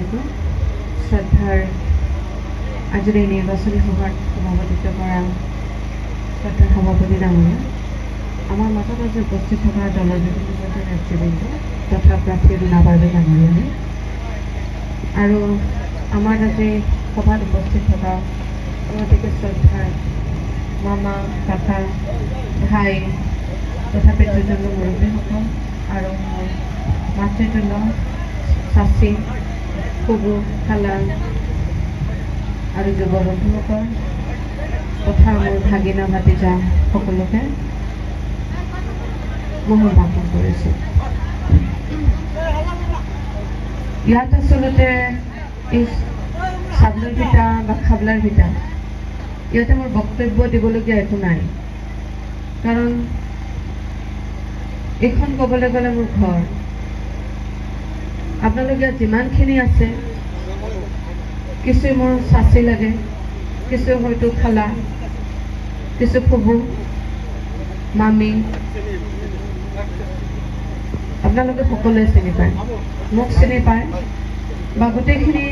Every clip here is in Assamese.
আলাইকুম শ্ৰদ্ধাৰ আজিৰ এই নিৰ্বাচনী সভাত সভাপতিত্ব কৰা শ্ৰদ্ধাৰ সভাপতি ডাঙৰীয়া আমাৰ মাজত আজি উপস্থিত থকা দলৰ বিভিন্ন নেতৃবৃন্দ তথা প্ৰাৰ্থী দুনা বাইদেউ ডাঙৰীয়ানী আৰু আমাৰ আজি সভাত উপস্থিত থকা অতিকে শ্ৰদ্ধাৰ মামা কাকা ভাই তথা পিতৃতুল্য মুৰব্বীসকল আৰু মাতৃতুল্য চাচি খুবু খালা আৰু যুৱ বন্ধুসকল তথা মোৰ ভাগিনা ভাতিজা সকলোকে মই সম্ভাষণ কৰিছোঁ। ইয়াত আচলতে এই চাবলাৰ ভিতা বা খাবলাৰ ভিতা ইয়াতে মোৰ বক্তব্য দিবলগীয়া একো নাই, কাৰণ এইখন ক'বলৈ গ'লে মোৰ ঘৰ। আপোনালোক ইয়াত যিমানখিনি আছে কিছু মোৰ চাচি লাগে, কিছু হয়তো খালা, কিছু ফুবু মামী, আপোনালোকে সকলোৱে চিনি পায়, মোক চিনি পায় বা গোটেইখিনি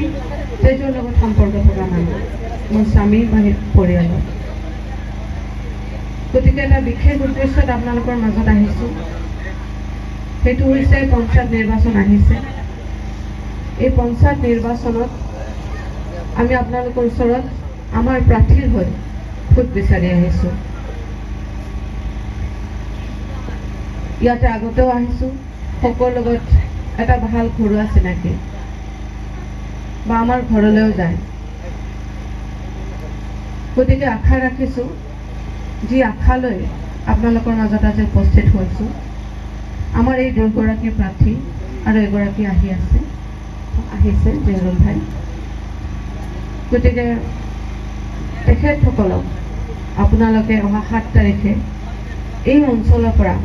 তেজৰ লগত সম্পৰ্ক থকা মানুহ মোৰ স্বামী বা পৰিয়ালৰ। গতিকে এটা বিশেষ উদ্দেশ্যত আপোনালোকৰ মাজত আহিছোঁ, সেইটো হৈছে পঞ্চায়ত নিৰ্বাচন আহিছে। এই পঞ্চায়ত নিৰ্বাচনত আমি আপোনালোকৰ ওচৰত আমাৰ প্ৰাৰ্থীৰ হৈ ভোট বিচাৰি আহিছোঁ। ইয়াতে আগতেও আহিছোঁ, সকলোৰ লগত এটা ভাল ঘৰুৱা চিনাকি বা আমাৰ ঘৰলৈও যায়। গতিকে আশা ৰাখিছোঁ, যি আশালৈ আপোনালোকৰ মাজত আজি উপস্থিত হৈছোঁ, আমাৰ এই দুগৰাকী প্ৰাৰ্থী আৰু এগৰাকী আহিছে জেৰুল ভাই। গতিকে তেখেতসকলক আপোনালোকে অহা 7 তাৰিখে এই অঞ্চলৰ পৰা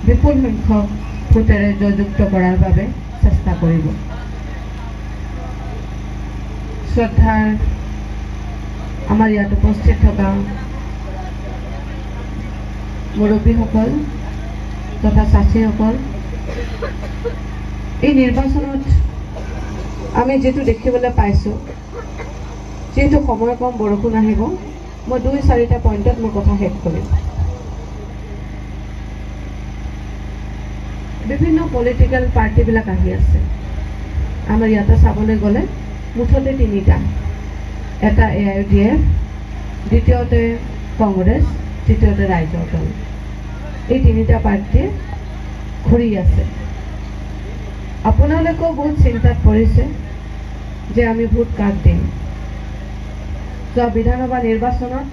বিপুল সংখ্যক ভোটেৰে জয়যুক্ত কৰাৰ বাবে চেষ্টা কৰিব। শ্ৰদ্ধাৰ আমাৰ ইয়াত উপস্থিত থকা মুৰব্বীসকল তথা চাচীসকল, এই নিৰ্বাচনত আমি যেটো দেখিবলৈ পাইছোঁ, যেহেতু সময় কম, বৰষুণ আহিব, মই 2-4টা পইণ্টত মোৰ কথা শেষ কৰিম। বিভিন্ন পলিটিকেল পাৰ্টিবিলাক আহি আছে আমাৰ ইয়াতে চাবলৈ গ'লে, মুঠতে 3টা। এটা AIUDF, দ্বিতীয়তে কংগ্ৰেছ, তৃতীয়তে ৰাইজৰ দল। এই 3টা পাৰ্টিয়ে ঘূৰি আছে। আপোনালোকেও বহুত চিন্তাত পৰিছে যে আমি ভোট কাক দিম। যোৱা বিধানসভা নিৰ্বাচনত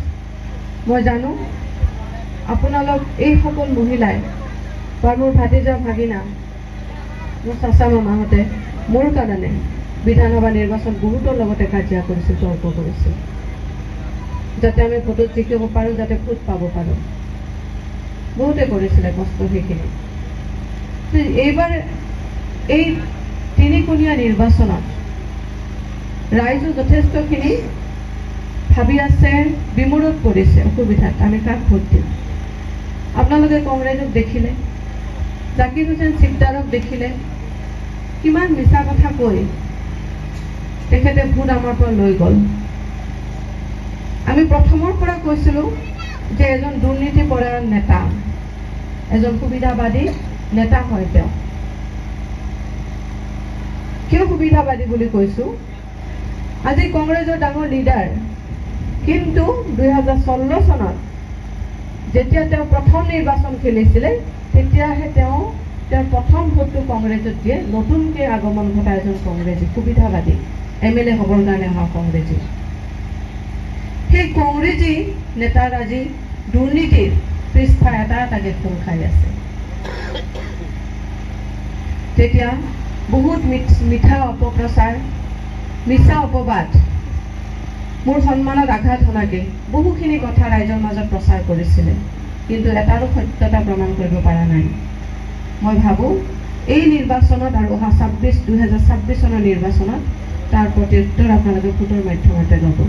মই জানো আপোনালোক এই সকল মহিলাই বা মোৰ ভাতিজা ভাগিনা, মোৰ চাচা মামাহঁতে মোৰ কাৰণে বিধানসভা নিৰ্বাচন বহুতৰ লগতে কাজিয়া কৰিছিল, তৰ্ক কৰিছিল, যাতে আমি ভোটত জিকিব পাৰোঁ, যাতে ভোট পাব পাৰোঁ। বহুতে কৰিছিলে কষ্ট সেইখিনি। এইবাৰ এই 3কোণীয়া নিৰ্বাচনত ৰাইজে যথেষ্টখিনি ভাবি আছে, বিমূৰত পৰিছে, অসুবিধাত আমি কাক ভোট দিম। আপোনালোকে কংগ্ৰেছক দেখিলে, জাকিৰ হুছেইন চিকদাৰক দেখিলে, কিমান মিছা কথা কৈ তেখেতে ভোট আমাৰ পৰা লৈ গ'ল। আমি প্ৰথমৰ পৰা কৈছিলোঁ যে এজন দুৰ্নীতিপৰায়ণ নেতা, এজন সুবিধাবাদী নেতা হয় তেওঁ। কিয় সুবিধাবাদী বুলি কৈছোঁ? আজি কংগ্ৰেছৰ ডাঙৰ লিডাৰ, কিন্তু 2016 চনত যেতিয়া তেওঁ প্ৰথম নিৰ্বাচন খেলিছিলে, তেতিয়াহে তেওঁৰ প্ৰথম ভোটটো কংগ্ৰেছত দিয়ে। নতুনকৈ আগমন ঘটা এজন কংগ্ৰেছী সুবিধাবাদী MLA হ'বৰ কাৰণে অহা কংগ্ৰেছী। সেই কংগ্ৰেছী নেতাৰ আজি দুৰ্নীতিৰ পৃষ্ঠা এটাকে খোল খাই আছে। তেতিয়া বহুত মিঠা অপপ্ৰচাৰ, মিছা অপবাদ, মোৰ সন্মানত আঘাত হনাকে বহুখিনি কথা ৰাইজৰ মাজত প্ৰচাৰ কৰিছিলে, কিন্তু এটাৰো সত্যতা প্ৰমাণ কৰিব পৰা নাই। মই ভাবোঁ এই নিৰ্বাচনত আৰু অহা 2026 চনৰ নিৰ্বাচনত তাৰ প্ৰত্যুত্তৰ আপোনালোকে ভোটৰ মাধ্যমতে ল'ব।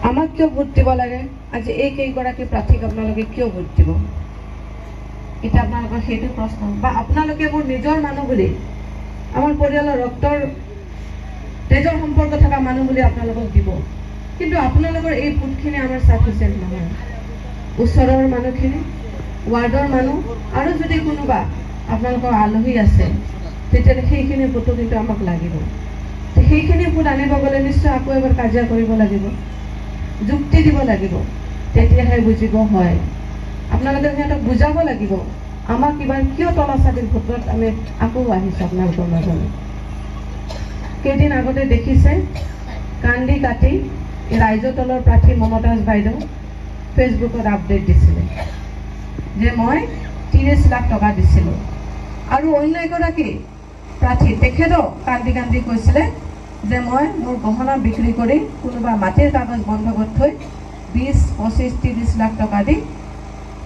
আমাক কিয় ভোট দিব লাগে? আজি এই কেইগৰাকী প্ৰাৰ্থীক আপোনালোকে কিয় ভোট দিব? এটা আপোনালোকৰ সেইটো প্ৰশ্ন বা আপোনালোকে মোৰ নিজৰ মানুহ বুলি আমাৰ পৰিয়ালৰ ৰক্তৰ তেজৰ সম্পৰ্ক থকা মানুহ বুলি আপোনালোকক দিব কিন্তু আপোনালোকৰ এই ভোটখিনি আমাৰ সাফিচিয়েণ্ট নহয় ওচৰৰ মানুহখিনি ৱাৰ্ডৰ মানুহ আৰু যদি কোনোবা আপোনালোকৰ আলহী আছে তেতিয়াহ'লে সেইখিনি ভোটো কিন্তু আমাক লাগিব সেইখিনি ভোট আনিব গ'লে নিশ্চয় আকৌ এবাৰ কাজিয়া কৰিব লাগিব যুক্তি দিব লাগিব তেতিয়াহে বুজিব হয় আপোনালোকে সিহঁতক বুজাব লাগিব আমাক কিবা কিয় তলাচাদিৰ ভোটত আমি আকৌ আহিছোঁ আপোনালোকৰ মাজলৈ কেইদিন আগতে দেখিছে কান্দি কাটি ৰাইজৰ দলৰ প্ৰাৰ্থী মমতাজ বাইদেউ ফেচবুকত আপডেট দিছিলে যে মই 30 লাখ টকা দিছিলোঁ আৰু অন্য এগৰাকী প্ৰাৰ্থী তেখেতও কান্দি কান্দি কৈছিলে যে মই মোৰ গহনা বিক্ৰী কৰি কোনোবা মাটিৰ কাগজ বন্ধকত থৈ 20, 25, 30 লাখ টকা দি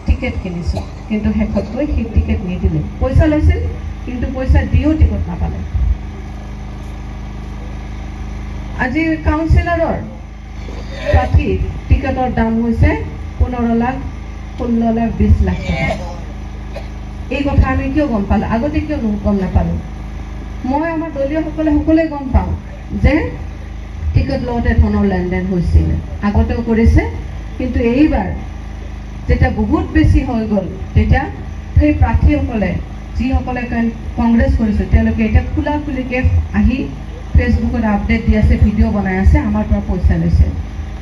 টিকেট কিনিছোঁ কিন্তু শেষত গৈ সেই টিকেট নিদিলে পইচা লৈছিল কিন্তু পইচা দিও টিকট নাপালে আজি কাউন্সিলৰৰ প্ৰাৰ্থী টিকেটৰ দাম হৈছে 15 লাখ 16 লাখ 20 লাখ টকা এই কথা আমি কিয় গম পালো আগতে কিয় গম নাপালো মই আমাৰ দলীয়সকলে সকলোৱে গম পাওঁ যে টিকেট লওঁতে ধনৰ লেনদেন হৈছিল আগতেও কৰিছে কিন্তু এইবাৰ যেতিয়া বহুত বেছি হৈ গ'ল তেতিয়া সেই প্ৰাৰ্থীসকলে যিসকলে কংগ্ৰেছ কৰিছে তেওঁলোকে এতিয়া খোলা খুলিকৈ আহি ফেচবুকত আপডেট দি আছে ভিডিঅ' বনাই আছে আমাৰ পৰা পইচা লৈছে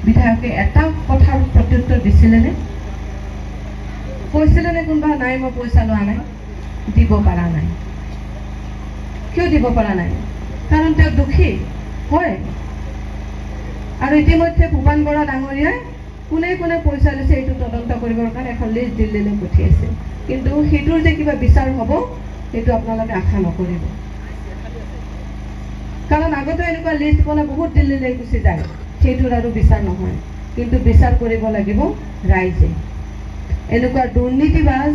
বিধায়কে এটা কথাৰ প্ৰত্যুত্তৰ দিছিলেনে কৈছিলেনে কোনোবা নাই মই পইচা লোৱা নাই দিব পৰা নাই কিয় দিব পৰা নাই কাৰণ তেওঁ দুখী হয় আৰু ইতিমধ্যে ভূপান বৰা ডাঙৰীয়াই কোনে কোনে পইচা লৈছে এইটো তদন্ত কৰিবৰ কাৰণে এখন লিষ্ট দিল্লীলৈ পঠিয়াইছে কিন্তু সেইটোৰ যে কিবা বিচাৰ হ'ব সেইটো আপোনালোকে আশা নকৰিব কাৰণ আগতে এনেকুৱা লিষ্ট বনাই বহুত দিল্লীলৈ গুচি যায় সেইটোৰ আৰু বিচাৰ নহয় কিন্তু বিচাৰ কৰিব লাগিব ৰাইজে এনেকুৱা দুৰ্নীতিবাজ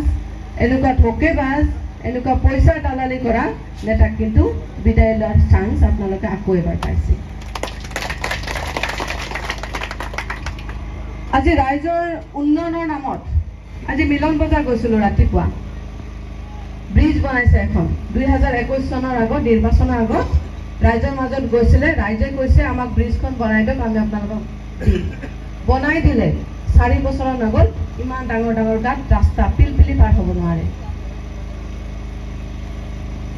এনেকুৱা ঠকেবাজ এনেকুৱা পইচা দালালি কৰা নেতাক কিন্তু বিদায় লোৱাৰ চান্স আপোনালোকে আকৌ এবাৰ পাইছে আজি ৰাইজৰ উন্নয়নৰ নামত আজি মিলন বজাৰ গৈছিলোঁ ৰাতিপুৱা ব্ৰিজ বনাইছে এখন 2021 চনৰ আগত নিৰ্বাচনৰ আগত ৰাইজৰ মাজত গৈছিলে ৰাইজে কৈছে আমাক ব্ৰিজখন বনাই দিয়ক আমি আপোনালোকক দিম বনাই দিলে 4 বছৰৰ আগত ইমান ডাঙৰ ডাঙৰ গাঁত ৰাস্তা পিলপিলি পাৰ হ'ব নোৱাৰে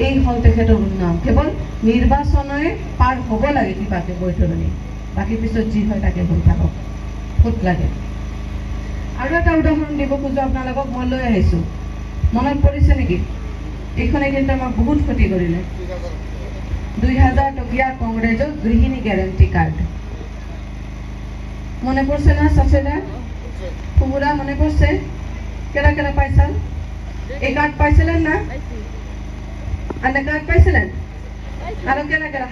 এই হল তেখেতৰ উন্নয়ন কেৱল নিৰ্বাচনে পাৰ হ'ব লাগে কিবাকে বৈতৰণি বাকী পিছত যি হয় তাকে হৈ থাকক ভোট লাগে আৰু এটা উদাহৰণ দিব খোজো আপোনালোকক মই লৈ আহিছোঁ মনত পৰিছে নেকি এইখনে কিন্তু আমাক বহুত ক্ষতি কৰিলে 2000 টকীয়া কংগ্ৰেছৰ গৃহিণী গ্যাৰেণ্টি কাৰ্ড মনে পড়ছে না সচেনা পুরা মনে পড়ছে কেরা কেরা পাইছেন এই কার্ড পাইছিলেন না আনে কার্ড পাইছিলেন আর কেরা কেরা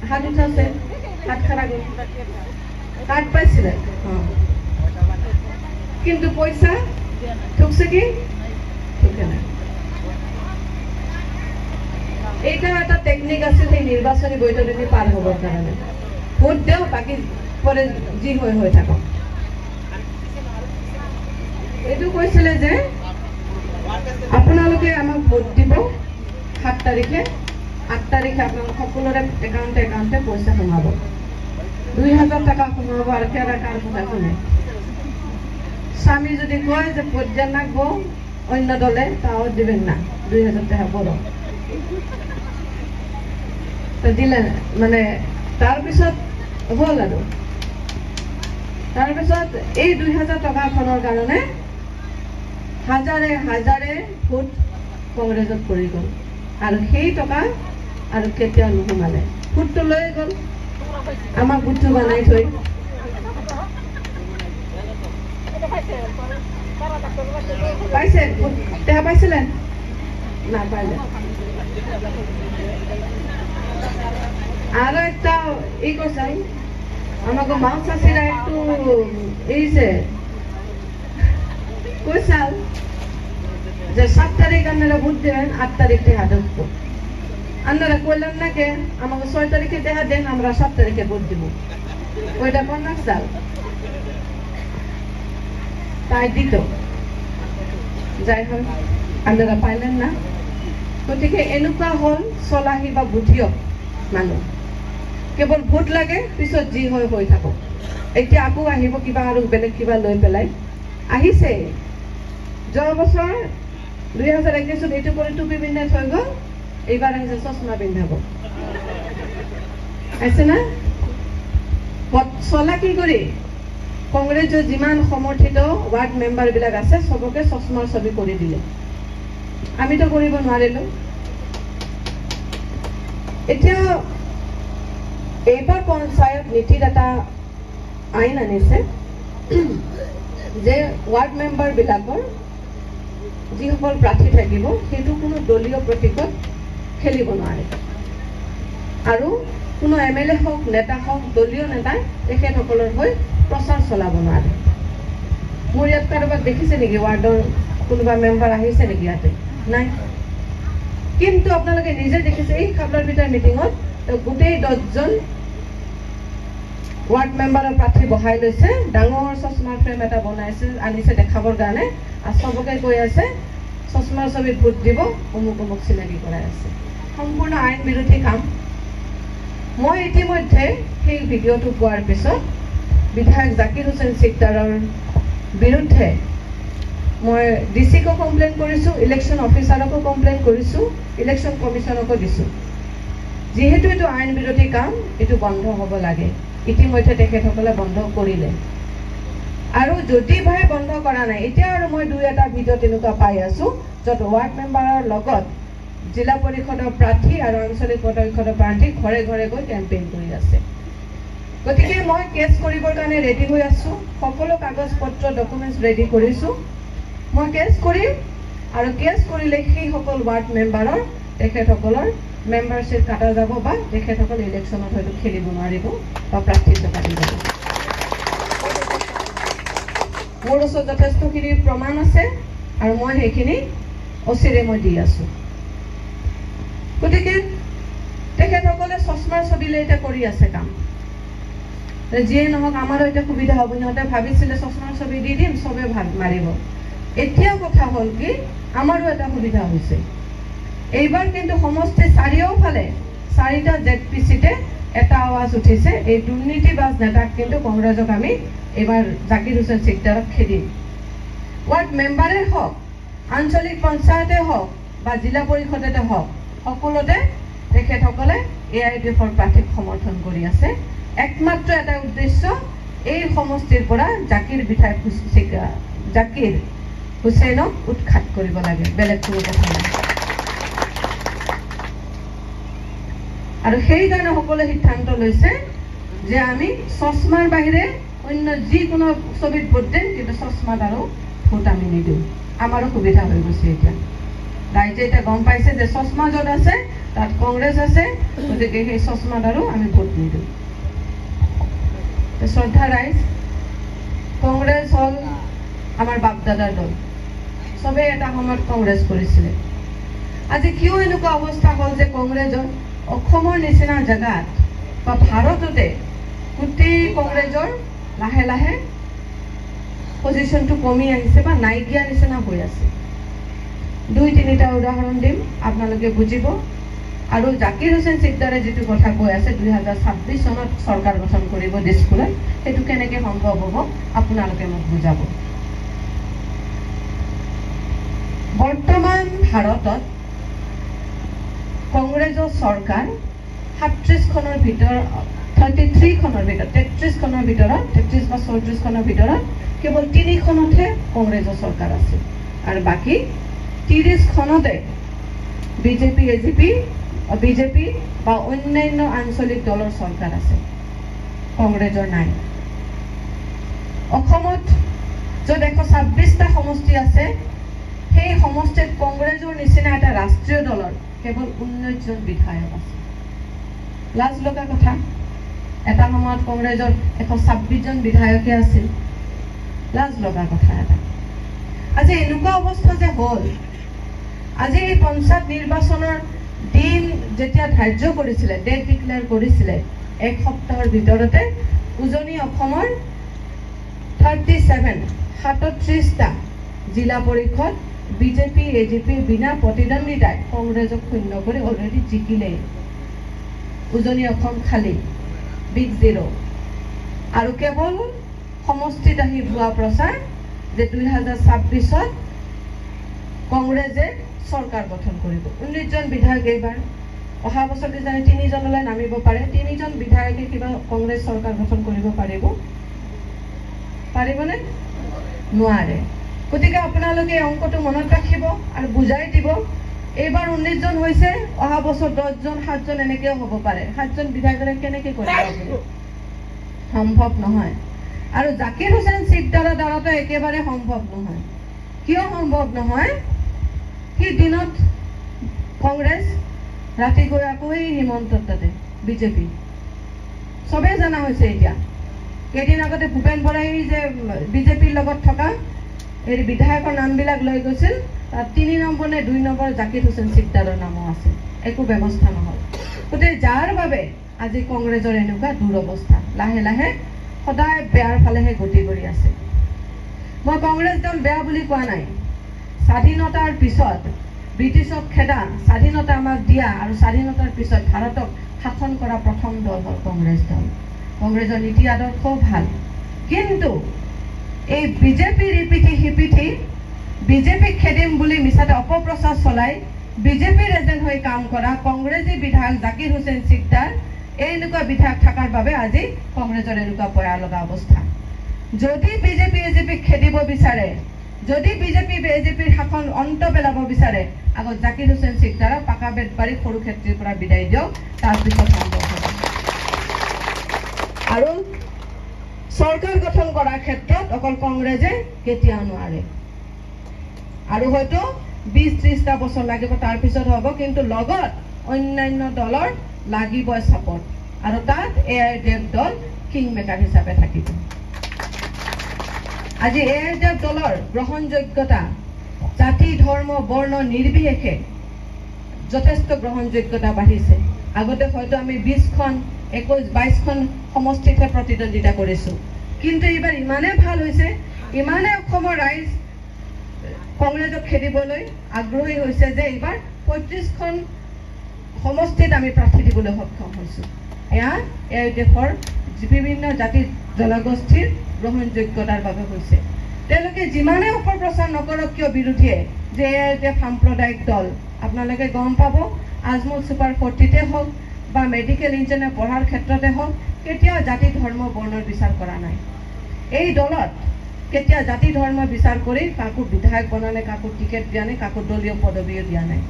হাত উঠাছে হাত খাড়া করে কার্ড পাইছিলেন কিন্তু পয়সা ঠকছে কি ঠকে না এইটা একটা টেকনিক আছে সেই নির্বাচনী বৈতরণী পার হবার কারণে ভোট দেও বাকি পরে যি হয়ে থাকক এইটো কৈছিলে যে আপোনালোকে আমাক ভোট দিব 7 তাৰিখে 8 তাৰিখে আপোনালোক সকলোৰে একাউণ্টে পইচা সোমাব 2000 টাকা সোমাব আৰু কেৰা কাৰ কথা শুনে স্বামী যদি কয় যে ভোট দিয়া নাগব অন্য দলে তাও দিবেন না 2000 টাকা বড় তো দিলে মানে তাৰপিছত হ'ল আৰু তাৰপিছত এই 2000 টকাখনৰ কাৰণে হাজাৰে হাজাৰে ভোট কংগ্ৰেছত পৰি গ'ল আৰু সেই টকা আৰু কেতিয়াও নোসোমালে ভোটটো লৈ গ'ল আমাক ভোটটো বনাই থৈ পাইছে দেখা পাইছিলেন না পাইলে আরো একটা এই করছাই আমাকে মা চাষিরা একটু এই যে কইসাল যে 7 তারিখ আপনারা ভোট দেবেন 8 তারিখ থেকে ঢুকবো আপনারা কইলেন না কে আমাকে 6 তারিখে দেখা দেন আমরা 7 তারিখে ভোট দিব ওইটা কোন নাকসাল তাই দিত যাই হোক আপনারা পাইলেন না গতিকে এনেকুৱা হ'ল চলাহী বা বুদ্ধিয়ক মানুহ কেৱল ভোট লাগে পিছত যি হয় হৈ থাকক এতিয়া আকৌ আহিব কিবা আৰু বেলেগ কিবা লৈ পেলাই আহিছে যোৱা বছৰ 2021 এইটো কৰি টুপি পিন্ধাই থৈ গ'ল এইবাৰ আহিছে চশমা পিন্ধাব আছে না চলাকি কৰি কংগ্ৰেছৰ যিমান সমৰ্থিত ৱাৰ্ড মেম্বাৰবিলাক আছে সবকে চশমাৰ ছবি কৰি দিলে আমিতো কৰিব নোৱাৰিলো এতিয়া এইবাৰ পঞ্চায়ত নীতিৰ এটা আইন আনিছে যে ৱাৰ্ড মেম্বাৰবিলাকৰ যিসকল প্ৰাৰ্থী থাকিব সেইটো কোনো দলীয় প্ৰতীকত খেলিব নোৱাৰে আৰু কোনো এমএলএ হওক নেতা হওক দলীয় নেতাই তেখেতসকলৰ হৈ প্ৰচাৰ চলাব নোৱাৰে মোৰ ইয়াত কাৰোবাক দেখিছে নেকি ৱাৰ্ডৰ কোনোবা মেম্বাৰ আহিছে নেকি ইয়াতে নাই কিন্তু আপোনালোকে নিজে দেখিছে এই খাবলাৰ ভিতৰ মিটিঙত গোটেই 10জন ৱাৰ্ড মেম্বাৰৰ প্ৰাৰ্থী বহাই লৈছে ডাঙৰ চশমাৰ ফ্ৰেম এটা বনাইছে আনিছে দেখাবৰ কাৰণে আৰু সবকে কৈ আছে চশমাৰ ছবিত ভোট দিব অমুক অমুক চিনাকি কৰাই আছে সম্পূৰ্ণ আইন বিৰোধী কাম মই ইতিমধ্যে সেই ভিডিঅ'টো পোৱাৰ পিছত বিধায়ক জাকিৰ হুছেইন চিকদাৰৰ বিৰুদ্ধে মই ডিচিকো কমপ্লেইন কৰিছোঁ ইলেকশ্যন অফিচাৰকো কমপ্লেইন কৰিছোঁ ইলেকশ্যন কমিশ্যনকো দিছোঁ যিহেতু এইটো আইন বিৰোধী কাম এইটো বন্ধ হ'ব লাগে ইতিমধ্যে তেখেতসকলে বন্ধ কৰিলে আৰু যদি ভাই বন্ধ কৰা নাই এতিয়া আৰু মই দুই এটা ভিডিঅ' তেনেকুৱা পাই আছোঁ য'ত ৱাৰ্ড মেম্বাৰৰ লগত জিলা পৰিষদৰ প্ৰাৰ্থী আৰু আঞ্চলিক পৰিষদৰ প্ৰাৰ্থী ঘৰে ঘৰে গৈ কেম্পেইন কৰি আছে গতিকে মই কেছ কৰিবৰ কাৰণে ৰেডি হৈ আছোঁ সকলো কাগজ পত্ৰ ডকুমেণ্টছ ৰেডি কৰিছোঁ মই কেছ কৰিম আৰু কেছ কৰিলে সেইসকল ৱাৰ্ড মেম্বাৰৰ তেখেতসকলৰ মেম্বাৰশ্বিপ কাটা যাব বা তেখেতসকল ইলেকশ্যনত হয়তো খেলিব নোৱাৰিব বা প্ৰাৰ্থিত্ব কাটি যাব মোৰ ওচৰত যথেষ্টখিনি প্ৰমাণ আছে আৰু মই সেইখিনি অচিৰে মই দি আছোঁ গতিকে তেখেতসকলে চশমাৰ ছবিলে এতিয়া কৰি আছে কাম যিয়ে নহওক আমাৰো এতিয়া সুবিধা হ'ব সিহঁতে ভাবিছিলে চশমাৰ ছবি দি দিম চবে ভাগ মাৰিব এতিয়া কথা হ'ল কি আমাৰো এটা সুবিধা হৈছে এইবাৰ কিন্তু সমষ্টি চাৰিওফালে 4টা জেডপিচিতে এটা আৱাজ উঠিছে এই দুৰ্নীতিবাজ নেতাক কিন্তু কংগ্ৰেছক আমি এইবাৰ জাকিৰ হুছেইন চিকদাৰক খেদিম ৱাৰ্ড মেম্বাৰে হওক আঞ্চলিক পঞ্চায়তে হওক বা জিলা পৰিষদতে হওক সকলোতে তেখেতসকলে AIDFৰ প্ৰাৰ্থীক সমৰ্থন কৰি আছে একমাত্ৰ এটা উদ্দেশ্য এই সমষ্টিৰ পৰা জাকিৰ হুছেইনক উৎখাত কৰিব লাগে বেলেগ কোনো কথা নাই আৰু সেইকাৰণে সকলোৱে সিদ্ধান্ত লৈছে যে আমি চশমাৰ বাহিৰে অন্য যিকোনো ছবিত ভোট দিম কিন্তু চশমাত আৰু ভোট আমি নিদিওঁ আমাৰো সুবিধা হৈ গৈছে এতিয়া ৰাইজে এতিয়া গম পাইছে যে চশমা য'ত আছে তাত কংগ্ৰেছ আছে গতিকে সেই চশমাত আৰু আমি ভোট নিদিওঁ শ্ৰদ্ধা ৰাইজ কংগ্ৰেছ হ'ল আমাৰ বাপ দাদাৰ দল চবেই এটা সময়ত কংগ্ৰেছ কৰিছিলে আজি কিয় এনেকুৱা অৱস্থা হ'ল যে কংগ্ৰেছৰ অসমৰ নিচিনা জেগাত বা ভাৰততে গোটেই কংগ্ৰেছৰ লাহে লাহে পজিশ্যনটো কমি আহিছে বা নাইকিয়া নিচিনা হৈ আছে 2-3টা উদাহৰণ দিম আপোনালোকে বুজিব আৰু জাকিৰ হুছেইন চিকদাৰে যিটো কথা কৈ আছে 2026 চনত চৰকাৰ গঠন কৰিব দিছপুৰত সেইটো কেনেকৈ সম্ভৱ হ'ব আপোনালোকে মোক বুজাব বৰ্তমান ভাৰতত কংগ্ৰেছৰ চৰকাৰ 37খনৰ ভিতৰত 33খনৰ ভিতৰত 33খনৰ ভিতৰত 33 বা 34খনৰ ভিতৰত কেৱল 3খনতহে কংগ্ৰেছৰ চৰকাৰ আছে আৰু বাকী 30খনতে বিজেপি বা অন্যান্য আঞ্চলিক দলৰ চৰকাৰ আছে কংগ্ৰেছৰ নাই অসমত য'ত 126টা সমষ্টি আছে সেই সমষ্টিত কংগ্ৰেছৰ নিচিনা এটা ৰাষ্ট্ৰীয় দলৰ কেৱল 19জন বিধায়ক আছে লাজ লগা কথা এটা সময়ত কংগ্ৰেছৰ 126জন বিধায়কে আছিল লাজ লগা কথা এটা আজি এনেকুৱা অৱস্থা যে হ'ল আজি এই পঞ্চায়ত নিৰ্বাচনৰ দিন যেতিয়া ধাৰ্য কৰিছিলে ডেট ডিক্লেয়াৰ কৰিছিলে এক সপ্তাহৰ ভিতৰতে উজনি অসমৰ 37টা জিলা পৰিষদ বিজেপি এজেপি বিনা প্ৰতিদ্বন্দ্বিতাই কংগ্ৰেছক শূন্য কৰি অলৰেডি জিকিলে উজনি অসম খালী বিগ জিৰ' আৰু কেৱল সমষ্টিত আহি ভুৱা প্ৰচাৰ যে 2026 কংগ্ৰেছে চৰকাৰ গঠন কৰিব 19 জন বিধায়ক এইবাৰ অহা বছৰ কিজানি 3 জনলৈ নামিব পাৰে 3 জন বিধায়কে কিবা কংগ্ৰেছ চৰকাৰ গঠন কৰিব পাৰিবনে নোৱাৰে গতিকে আপোনালোকে অংকটো মনত ৰাখিব আৰু বুজাই দিব এইবাৰ 19 জন হৈছে অহা বছৰ 10 জন 7 জন এনেকেও হ'ব পাৰে 7 জন বিধায়কৰে কেনেকৈ কৰিব সম্ভৱ নহয় আৰু জাকিৰ হুছেইন সিকদাৰৰ দ্বাৰাটো একেবাৰে সম্ভৱ নহয় কিয় সম্ভৱ নহয় কি দিনত কংগ্ৰেছ ৰাতি গৈ আকৌ হিমন্ত তাতে বিজেপি সবে জানা হৈছে এতিয়া কেইদিন আগতে ভূপেন বৰাই যে বিজেপিৰ লগত থকা এই বিধায়কৰ নামবিলাক লৈ গৈছিল তাত 3 নম্বৰ নে 2 নম্বৰ জাকিৰ হুছেইন সিকদাৰৰ নামো আছে একো ব্যৱস্থা নহল গতিকে যাৰ বাবে আজি কংগ্ৰেছৰ এনেকুৱা দুৰৱস্থা লাহে লাহে সদায় বেয়াৰ ফালেহে গতি কৰি আছে মই কংগ্ৰেছ দল বেয়া বুলি কোৱা নাই স্বাধীনতাৰ পিছত ব্ৰিটিছক খেদা স্বাধীনতা আমাক দিয়া আৰু স্বাধীনতাৰ পিছত ভাৰতক শাসন কৰা প্ৰথম দল হ'ল কংগ্ৰেছ দল কংগ্ৰেছৰ নীতি আদৰ্শও ভাল কিন্তু এই বিজেপিৰ ইপিঠি বিজেপিক খেদিম বুলি মিছাতে অপপ্ৰচাৰ চলাই বিজেপিৰ এজেণ্ট হৈ কাম কৰা কংগ্ৰেছী বিধায়ক জাকিৰ হুছেইন সিকদাৰ এনেকুৱা বিধায়ক থকাৰ বাবে আজি কংগ্ৰেছৰ এনেকুৱা পয়া লগা অৱস্থা যদি বিজেপি এজেপিক খেদিব বিচাৰে যদি বিজেপি এজেপিৰ শাসন অন্ত পেলাব বিচাৰে আগত জাকিৰ হুছেইন সিকদাৰক পাকা বেট বাৰী সৰু ক্ষেত্ৰৰ পৰা বিদায় দিয়ক তাৰপিছত সম্ভৱ হ'ব আৰু চৰকাৰ গঠন কৰাৰ ক্ষেত্ৰত অকল কংগ্ৰেছে কেতিয়াও নোৱাৰে আৰু হয়তো 20-30টা বছৰ লাগিব তাৰপিছত হ'ব কিন্তু লগত অন্যান্য দলৰ লাগিব সাপোৰ্ট আৰ তাত এআইডিএফ দল কিং মেকাৰ হিসাবে থাকিব আজি এআইডিএফ দলৰ গ্ৰহণযোগ্যতা জাতি ধৰ্ম বৰ্ণ নিৰ্বিশেষে যথেষ্ট গ্ৰহণযোগ্যতা বাঢ়িছে আগতে হয়তো আমি 20খন 21-22খন সমষ্টিতে প্ৰতিদ্বন্দ্বিতা কৰিছো কিন্তু এবাৰ ইমানে ভাল হৈছে ইমানে অসমৰ ৰাইজ কংগ্ৰেছক খেদিবলৈ আগ্ৰহী হৈছে যে এবাৰ 35খন সমষ্টিত আমি প্ৰাৰ্থী দিবলৈ সক্ষম হৈছো এয়া এই দেশৰ বিভিন্ন জাতি জনগোষ্ঠীৰ গ্ৰহণযোগ্যতাৰ বাবে হৈছে তেওঁলোকে যিমানে অপপ্ৰচাৰ নকৰক কিয় বিৰোধীয়ে যে এই সাম্প্ৰদায়িক দল আপোনালোকে গম পাব আজমল সুপাৰ 40তে হওক বা মেডিকেল ইঞ্জিনিয়াৰ পঢ়াৰ ক্ষেত্ৰতে হওক কেতিয়া জাতি ধৰ্ম বৰ্ণৰ বিচাৰ কৰা নাই এই দলত কেতিয়া জাতি ধৰ্ম বিচাৰ কৰি কাকো বিধায়ক বনালে কাকো টিকেট দিয়া নাই কাকো দলীয় পদবীও দিয়া নাই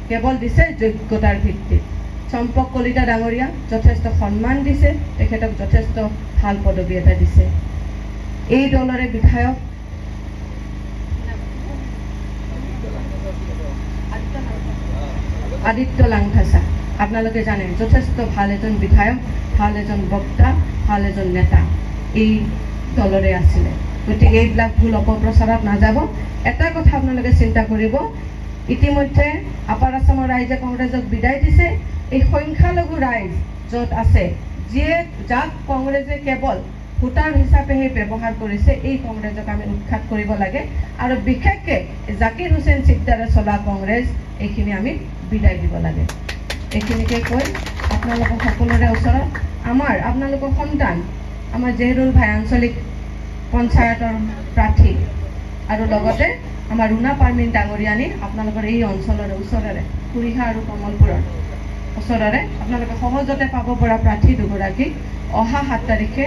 কেৱল দিছে যোগ্যতাৰ ভিত্তিত চম্পক কলিতা ডাঙৰীয়া যথেষ্ট সন্মান দিছে তেখেতক যথেষ্ট ভাল পদবী এটা দিছে এই দলৰে বিধায়ক আদিত্য লাংথাসা আপোনালোকে জানে যথেষ্ট ভাল এজন বিধায়ক ভাল এজন বক্তা ভাল এজন নেতা এই দলৰে আছিলে গতিকে এইবিলাক ভুল অপপ্ৰচাৰত নাযাব এটা কথা আপোনালোকে চিন্তা কৰিব ইতিমধ্যে আপাৰ আসামৰ ৰাইজে কংগ্ৰেছক বিদায় দিছে এই সংখ্যালঘু ৰাইজ য'ত আছে যিয়ে যাক কংগ্ৰেছে কেৱল ভোটাৰ হিচাপেহে ব্যৱহাৰ কৰিছে এই কংগ্ৰেছক আমি উৎখাত কৰিব লাগে আৰু বিশেষকৈ জাকিৰ হুছেইন সিকদাৰে চলা কংগ্ৰেছ এইখিনি আমি বিদায় দিব লাগে এইখিনিকে কৈ আপোনালোকৰ সকলোৰে ওচৰত আপোনালোকৰ সন্তান আমাৰ জেহৰুল ভাই আঞ্চলিক পঞ্চায়তৰ প্ৰাৰ্থী আৰু লগতে আমাৰ ৰুণা পাৰমিন ডাঙৰীয়ানী আপোনালোকৰ এই অঞ্চলৰ ওচৰৰে কুৰিহা আৰু কমলপুৰৰ ওচৰৰে আপোনালোকে সহজতে পাব পৰা প্ৰাৰ্থী দুগৰাকী অহা 7 তাৰিখে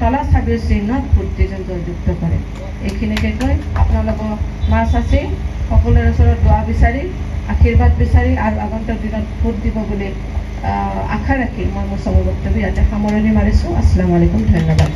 তলা ছাবিৰ চিহ্নত ভোট দি জয়যুক্ত কৰে এইখিনিকে কৈ আপোনালোকৰ মা চাচি সকলোৰে ওচৰত দোৱা বিচাৰি আশীৰ্বাদ বিচাৰি আৰু আগন্তুক দিনত ভোট দিব বুলি আশা ৰাখি মই মোৰ বক্তব্য ইয়াতে সামৰণি মাৰিছোঁ। আসসালামু আলাইকুম, ধন্যবাদ।